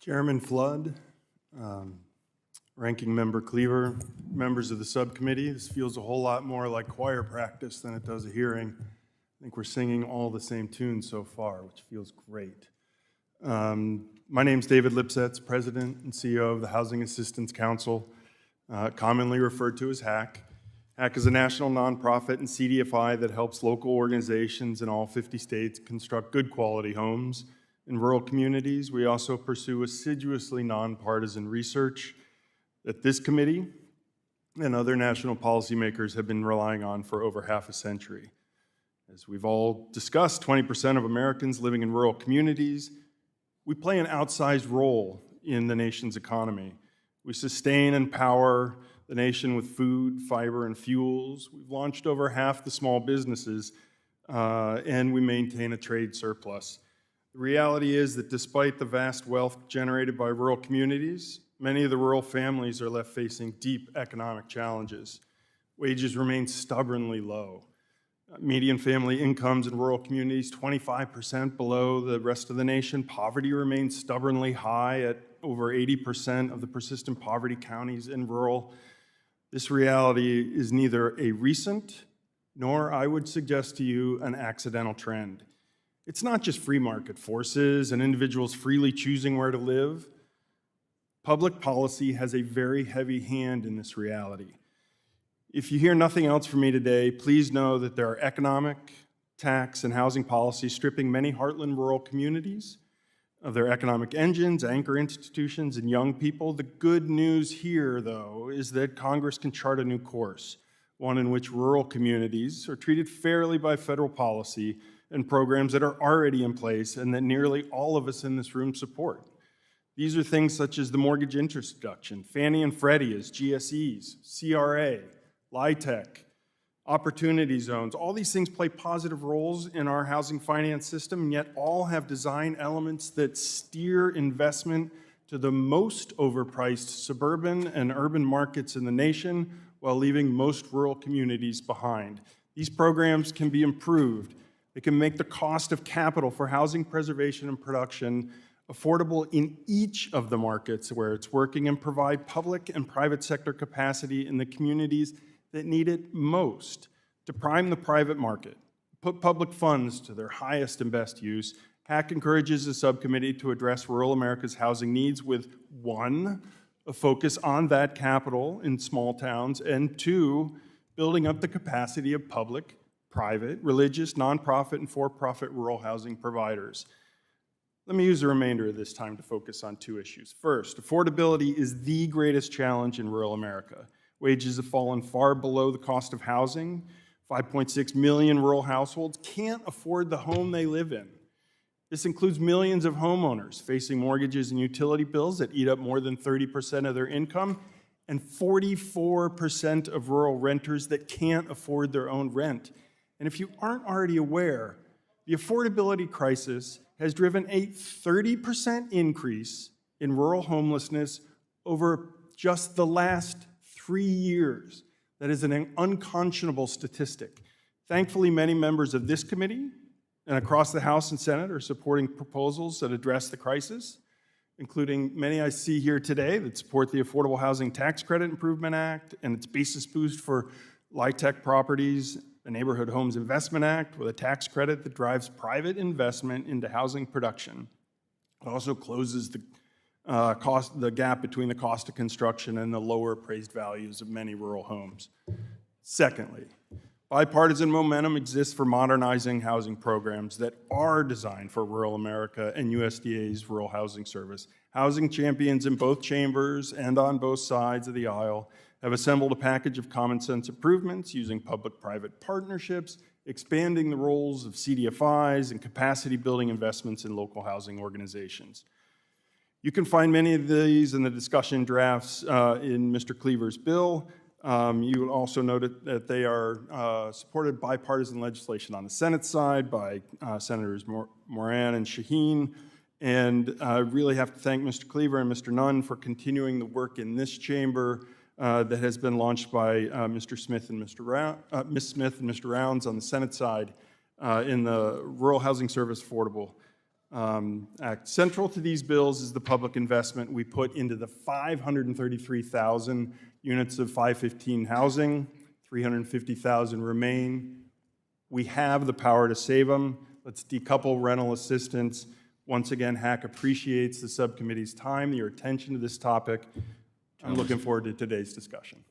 Chairman Flood, Ranking Member Cleaver, members of the subcommittee, this feels a whole lot more like choir practice than it does a hearing. I think we're singing all the same tunes so far, which feels great. My name's David Lipsetz, President and CEO of the Housing Assistance Council, commonly referred to as HAC. HAC is a national nonprofit and CDFI that helps local organizations in all 50 states construct good quality homes in rural communities. We also pursue assiduously nonpartisan research that this committee and other national policymakers have been relying on for over half a century. As we've all discussed, 20% of Americans living in rural communities. We play an outsized role in the nation's economy. We sustain and power the nation with food, fiber, and fuels. We've launched over half the small businesses, and we maintain a trade surplus. The reality is that despite the vast wealth generated by rural communities, many of the rural families are left facing deep economic challenges. Wages remain stubbornly low. Median family incomes in rural communities 25% below the rest of the nation. Poverty remains stubbornly high at over 80% of the persistent poverty counties in rural. This reality is neither a recent, nor, I would suggest to you, an accidental trend. It's not just free market forces and individuals freely choosing where to live. Public policy has a very heavy hand in this reality. If you hear nothing else from me today, please know that there are economic, tax, and housing policies stripping many heartland rural communities of their economic engines, anchor institutions, and young people. The good news here, though, is that Congress can chart a new course, one in which rural communities are treated fairly by federal policy and programs that are already in place and that nearly all of us in this room support. These are things such as the mortgage interest deduction, Fannie and Freddie as GSEs, CRA, LIHTC, opportunity zones. All these things play positive roles in our housing finance system, and yet all have design elements that steer investment to the most overpriced suburban and urban markets in the nation while leaving most rural communities behind. These programs can be improved. They can make the cost of capital for housing preservation and production affordable in each of the markets where it's working and provide public and private sector capacity in the communities that need it most to prime the private market, put public funds to their highest and best use. HAC encourages the subcommittee to address rural America's housing needs with, one, a focus on that capital in small towns, and two, building up the capacity of public, private, religious, nonprofit, and for-profit rural housing providers. Let me use the remainder of this time to focus on two issues. First, affordability is the greatest challenge in rural America. Wages have fallen far below the cost of housing. 5.6 million rural households can't afford the home they live in. This includes millions of homeowners facing mortgages and utility bills that eat up more than 30% of their income, and 44% of rural renters that can't afford their own rent. And if you aren't already aware, the affordability crisis has driven a 30% increase in rural homelessness over just the last 3 years. That is an unconscionable statistic. Thankfully, many members of this committee and across the House and Senate are supporting proposals that address the crisis, including many I see here today that support the Affordable Housing Tax Credit Improvement Act and its basis boost for LIHTC properties, the Neighborhood Homes Investment Act with a tax credit that drives private investment into housing production. It also closes the gap between the cost of construction and the lower appraised values of many rural homes. Secondly, bipartisan momentum exists for modernizing housing programs that are designed for rural America and USDA's Rural Housing Service. Housing champions in both chambers and on both sides of the aisle have assembled a package of common sense improvements using public-private partnerships, expanding the roles of CDFIs, and capacity building investments in local housing organizations. You can find many of these in the discussion drafts in Mr. Cleaver's bill. You will also note that they are supported bipartisan legislation on the Senate side by Senators Moran and Shaheen. And I really have to thank Mr. Cleaver and Mr. Nunn for continuing the work in this chamber that has been launched by Mr. Smith and Ms. Smith and Mr. Rounds on the Senate side in the Rural Housing Service Affordable Act. Central to these bills is the public investment we put into the 533,000 units of 515 housing, 350,000 remain. We have the power to save them. Let's decouple rental assistance. Once again, HAC appreciates the subcommittee's time, your attention to this topic. I'm looking forward to today's discussion.